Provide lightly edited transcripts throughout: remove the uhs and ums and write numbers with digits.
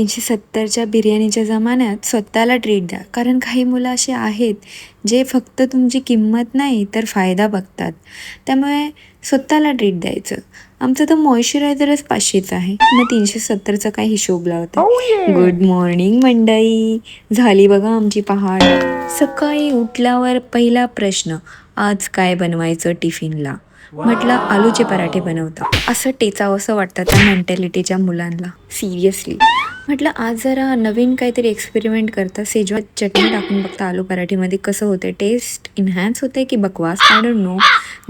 370च्या बिर्याणीच्या जमान्यात स्वतःला ट्रीट द्या, कारण काही मुलं असे आहेत जे फक्त तुमची किंमत नाही तर फायदा बघतात. त्यामुळे स्वतःला ट्रीट द्यायचं. आमचं तर मॉइश्चरायझरच 500चं आहे, मग 370चा काय हिशोब लावतं. गुड मॉर्निंग मंडळी, झाली बघा आमची पहाट. सकाळी उठल्यावर पहिला प्रश्न, आज काय बनवायचं टिफिनला. म्हटलं आलूचे पराठे बनवता, असं टेचावंसं वाटतं त्या मेंटॅलिटीच्या मुलांना. सिरियसली म्हटलं आज जरा नवीन काहीतरी एक्सपेरिमेंट करता, सेजवान चटणी टाकून बघता आलू पराठेमध्ये कसं होतं, टेस्ट इन्हॅन्स होते की बकवास, I don't know,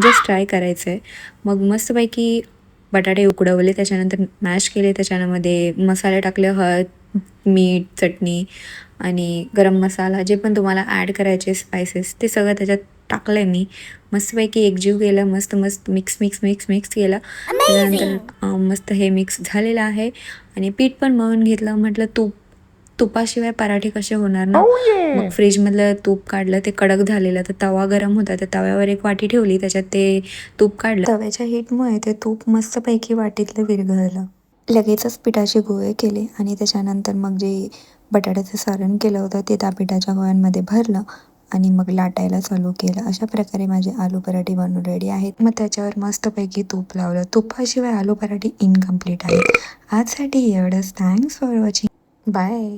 just try करायचं आहे. मग मस्तपैकी बटाटे उकडवले, त्याच्यानंतर मॅश केले, त्याच्यामध्ये मसाले टाकले, हळद, मीठ, चटणी आणि गरम मसाला, जे पण तुम्हाला ॲड करायचे स्पायसेस ते सगळं त्याच्यात टाकलं मी. मस्तपैकी एकजीव केलं, मस्त मिक्स केलं. त्याच्यानंतर मस्त हे मिक्स झालेलं आहे आणि पीठ पण मळून घेतलं. म्हटलं तुपाशिवाय पराठे कसे होणार ना. मग फ्रीजमधलं तूप काढलं, ते कडक झालेलं, तर तवा गरम होता, तर तव्यावर एक वाटी ठेवली, त्याच्यात ते तूप काढलं. तव्याच्या हीटमुळे ते तूप मस्तपैकी वाटीतलं विरघळलं. लगेचच पिठाचे गोळे केले आणि त्याच्यानंतर मग जे बटाट्याचं सारण केलं होतं ते त्या पिठाच्या गोळ्यांमध्ये भरलं आणि मग लाटायला चालू केलं. अशा प्रकारे माझे आलू पराठे बनून रेडी आहेत. मग त्याच्यावर मस्तपैकी तूप लावलं. तुपाशिवाय आलू पराठे इनकम्प्लीट आहेत. आजसाठी एवढंच. Thanks for watching. बाय.